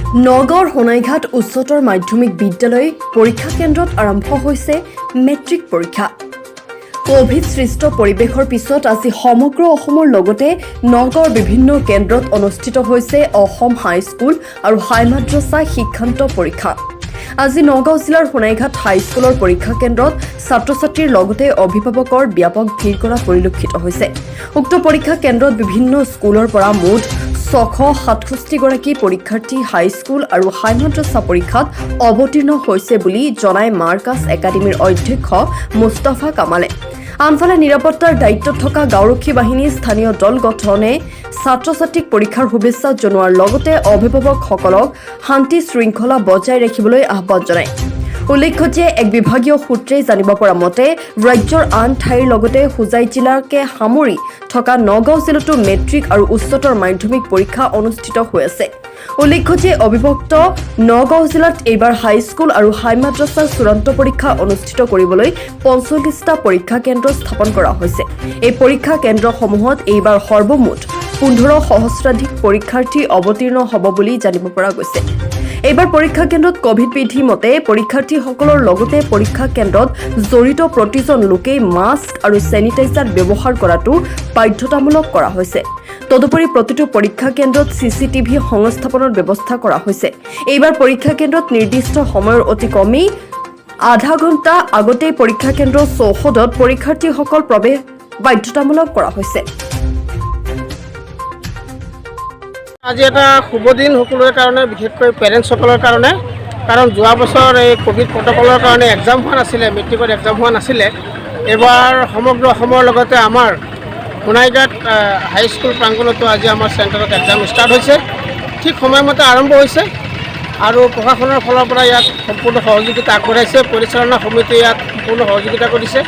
নগাঁৱৰ সোণাইঘাট উচ্চতৰ মাধ্যমিক বিদ্যালয় পৰীক্ষা কেন্দ্ৰত আৰম্ভ হৈছে মেট্ৰিক পৰীক্ষা। কোভিড সৃষ্ট পৰিৱেশৰ পিছত আজি সমগ্ৰ অসমৰ লগতে নগাঁৱৰ বিভিন্ন কেন্দ্ৰত অনুষ্ঠিত হৈছে অসম হাইস্কুল আৰু হাই মাদ্ৰাছা শিক্ষান্ত পৰীক্ষা। আজি নগাঁও জিলাৰ সোণাইঘাট হাইস্কুলৰ পৰীক্ষা কেন্দ্ৰত ছাত্ৰ-ছাত্ৰীৰ লগতে অভিভাৱকৰ ব্যাপক ভিৰ কৰা পৰিলক্ষিত হৈছে। উক্ত পৰীক্ষা কেন্দ্ৰত বিভিন্ন স্কুলৰ পৰা মুঠ 667 গৰাকী পৰীক্ষাৰ্থী হাইস্কুল আৰু হাই মাদ্ৰাছা পৰীক্ষাত অৱতীৰ্ণ হৈছে বুলি জনায় মাৰ্কাছ একাডেমীৰ অধ্যক্ষ মুস্তাফা কামালে। আনফালে নিৰাপত্তাৰ দায়িত্বত থকা গাঁওৰক্ষী বাহিনী স্থানীয় দল গঠনে ছাত্ৰ-ছাত্ৰীক পৰীক্ষাৰ শুভেচ্ছা জনোৱাৰ লগতে অভিভাৱকসকলক শান্তি শৃংখলা বজাই ৰাখিবলৈ আহ্বান জনায়। উল্লেখ্য যে এক বিভাগীয় সূত্ৰে জানিব পৰা মতে ৰাজ্যৰ আন ঠাইৰ লগতে হোজাই জিলাকে সামৰি থকা নগাঁও জিলাতো মেট্ৰিক আৰু উচ্চতৰ মাধ্যমিক পৰীক্ষা অনুষ্ঠিত হৈ আছে। উল্লেখ্য যে অবিভক্ত নগাঁও জিলাত এইবাৰ হাইস্কুল আৰু হাই মাদ্ৰাছাৰ চূড়ান্ত পৰীক্ষা অনুষ্ঠিত কৰিবলৈ ৪৫টা পৰীক্ষা কেন্দ্ৰ স্থাপন কৰা হৈছে। এই পৰীক্ষা কেন্দ্ৰসমূহত এইবাৰ সৰ্বমুঠ ১৫ সহস্ৰাধিক পৰীক্ষাৰ্থী অৱতীৰ্ণ হ'ব বুলি জানিব পৰা গৈছে। এইবাৰ পৰীক্ষা কেন্দ্ৰত কোভিড বিধি মতে পৰীক্ষাৰ্থীসকলৰ লগতে পৰীক্ষা কেন্দ্ৰত জড়িত প্ৰতিজন লোকেই মাস্ক আৰু চেনিটাইজাৰ ব্যৱহাৰ কৰাটো বাধ্যতামূলক কৰা হৈছে। তদুপৰি প্ৰতিটো পৰীক্ষা কেন্দ্ৰত CCTV সংস্থাপনৰ ব্যৱস্থা কৰা হৈছে। এইবাৰ পৰীক্ষা কেন্দ্ৰত নিৰ্দিষ্ট সময়ৰ অতি কমেই আধা ঘণ্টা আগতেই পৰীক্ষা কেন্দ্ৰৰ চৌহদত পৰীক্ষাৰ্থীসকল প্ৰৱেশ বাধ্যতামূলক কৰা হৈছে। আজি এটা শুভ দিন সকলোৰে কাৰণে, বিশেষকৈ পেৰেণ্টছসকলৰ কাৰণে, কাৰণ যোৱা বছৰ এই কোভিড প্ৰট'কলৰ কাৰণে এক্সাম হোৱা নাছিলে, মেট্ৰিকত এক্সাম হোৱা নাছিলে। এইবাৰ সমগ্ৰ অসমৰ লগতে আমাৰ সোণাইঘাট হাইস্কুল প্ৰাংগণতো আজি আমাৰ চেণ্টাৰত এক্সাম ষ্টাৰ্ট হৈছে। ঠিক সময়মতে আৰম্ভ হৈছে আৰু প্ৰশাসনৰ ফালৰ পৰা ইয়াত সম্পূৰ্ণ সহযোগিতা আগবঢ়াইছে। পৰিচালনা সমিতিয়ে ইয়াত সম্পূৰ্ণ সহযোগিতা কৰিছে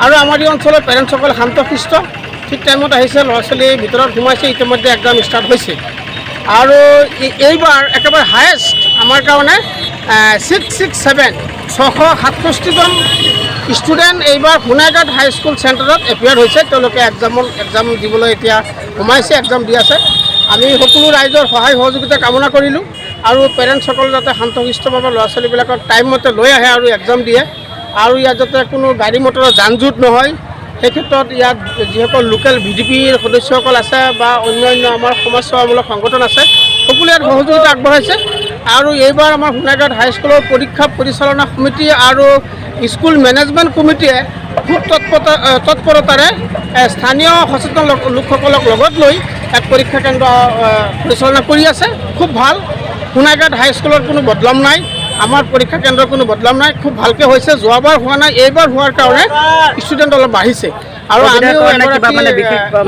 আৰু আমাৰ এই অঞ্চলৰ পেৰেণ্টছসকল শান্তশিষ্ট, ঠিক টাইমত আহিছে, ল'ৰা ছোৱালী ভিতৰত সোমাইছে, ইতিমধ্যে এক্সাম ষ্টাৰ্ট হৈছে। আৰু এইবাৰ একেবাৰে হায়েষ্ট আমাৰ কাৰণে 667জন ষ্টুডেণ্ট এইবাৰ সোণাইঘাট হাইস্কুল চেণ্টাৰত এপিয়াৰ হৈছে। তেওঁলোকে এক্সাম দিবলৈ এতিয়া সোমাইছে, এক্সাম দি আছে। আমি সকলো ৰাইজৰ সহায় সহযোগিতা কামনা কৰিলোঁ আৰু পেৰেণ্টছসকল যাতে শান্তশিষ্টভাৱে ল'ৰা ছোৱালীবিলাকক টাইমমতে লৈ আহে আৰু এক্সাম দিয়ে আৰু ইয়াত যাতে কোনো গাড়ী মটৰৰ যান জঁট নহয়, সেই ক্ষেত্ৰত ইয়াত যিসকল লোকেল VDPৰ সদস্যসকল আছে বা অন্যান্য আমাৰ সমাজসেৱামূলক সংগঠন আছে, সকলোৱে ইয়াত সহযোগিতা আগবঢ়াইছে। আৰু এইবাৰ আমাৰ সোণাইঘাট হাইস্কুলৰ পৰীক্ষা পৰিচালনা সমিতি আৰু স্কুল মেনেজমেণ্ট কমিটিয়ে খুব তৎপৰতাৰে স্থানীয় সচেতন লোকসকলক লগত লৈ এক পৰীক্ষা কেন্দ্ৰ পৰিচালনা কৰি আছে। খুব ভাল। সোণাইঘাট হাইস্কুলৰ কোনো বদনাম নাই, আমাৰ পৰীক্ষা কেন্দ্ৰৰ কোনো বদনাম নাই, খুব ভালকৈ হৈছে। যোৱাবাৰ হোৱা নাই, এইবাৰ হোৱাৰ কাৰণে ষ্টুডেণ্ট অলপ বাঢ়িছে আৰু আমিও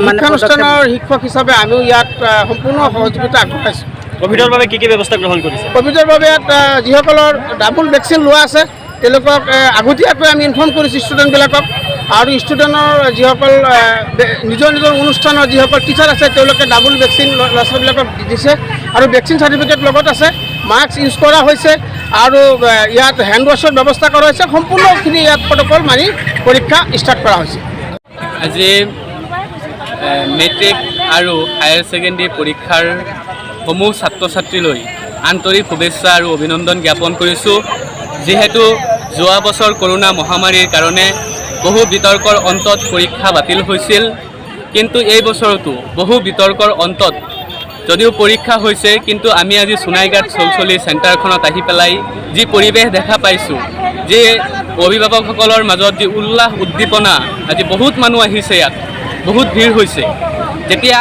শিক্ষানুষ্ঠানৰ শিক্ষক হিচাপে আমিও ইয়াত সম্পূৰ্ণ সহযোগিতা আগবঢ়াইছোঁ। কোভিডৰ বাবে কি ব্যৱস্থা গ্ৰহণ কৰিছে? কোভিডৰ বাবে ইয়াত যিসকলৰ ডাবল ভেকচিন লোৱা আছে তেওঁলোকক আগতীয়াকৈ আমি ইনফৰ্ম কৰিছোঁ ষ্টুডেণ্টবিলাকক, আৰু ষ্টুডেণ্টৰ যিসকল নিজৰ অনুষ্ঠানৰ যিসকল টিচাৰ আছে তেওঁলোকে ডাবল ভেকচিন ল'ৰা ছোৱালীবিলাকক দিছে আৰু ভেকচিন চাৰ্টিফিকেট লগত আছে। মাস্ক ইউজ কৰা হৈছে আৰু ইয়াত হেণ্ড ৱাছৰ ব্যৱস্থা কৰা হৈছে। সম্পূৰ্ণখিনি ইয়াত প্ৰট'কল মানি পৰীক্ষা ষ্টাৰ্ট কৰা হৈছে। আজি মেট্ৰিক আৰু হায়াৰ ছেকেণ্ডেৰী পৰীক্ষাৰ সমূহ ছাত্ৰ ছাত্ৰীলৈ আন্তৰিক শুভেচ্ছা আৰু অভিনন্দন জ্ঞাপন কৰিছোঁ। যিহেতু যোৱা বছৰ কৰোনা মহামাৰীৰ কাৰণে বহু বিতৰ্কৰ অন্তত পৰীক্ষা বাতিল হৈছিল, কিন্তু এই বছৰতো বহু বিতৰ্কৰ অন্তত যদিও পৰীক্ষা হৈছে, কিন্তু আমি আজি সোণাইঘাট চলচলি চেণ্টাৰখনত আহি পেলাই যি পৰিৱেশ দেখা পাইছোঁ, যে অভিভাৱকসকলৰ মাজত যি উল্লাস উদ্দীপনা, আজি বহুত মানুহ আহিছে, ইয়াত বহুত ভিৰ হৈছে। যেতিয়া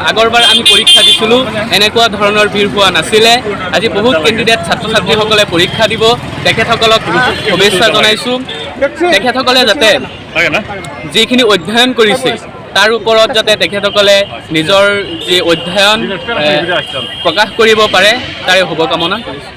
আগৰবাৰ আমি পৰীক্ষা দিছিলোঁ এনেকুৱা ধৰণৰ ভিৰ হোৱা নাছিলে। আজি বহুত কেণ্ডিডেট ছাত্ৰ ছাত্ৰীসকলে পৰীক্ষা দিব, তেখেতসকলক শুভেচ্ছা জনাইছোঁ। তেখেতসকলে যাতে যিখিনি অধ্যয়ন কৰিছে তাৰ ওপৰত যাতে তেখেতসকলে নিজৰ যি অধ্যয়ন প্ৰকাশ কৰিব পাৰে তাৰে শুভকামনা কৰিছোঁ।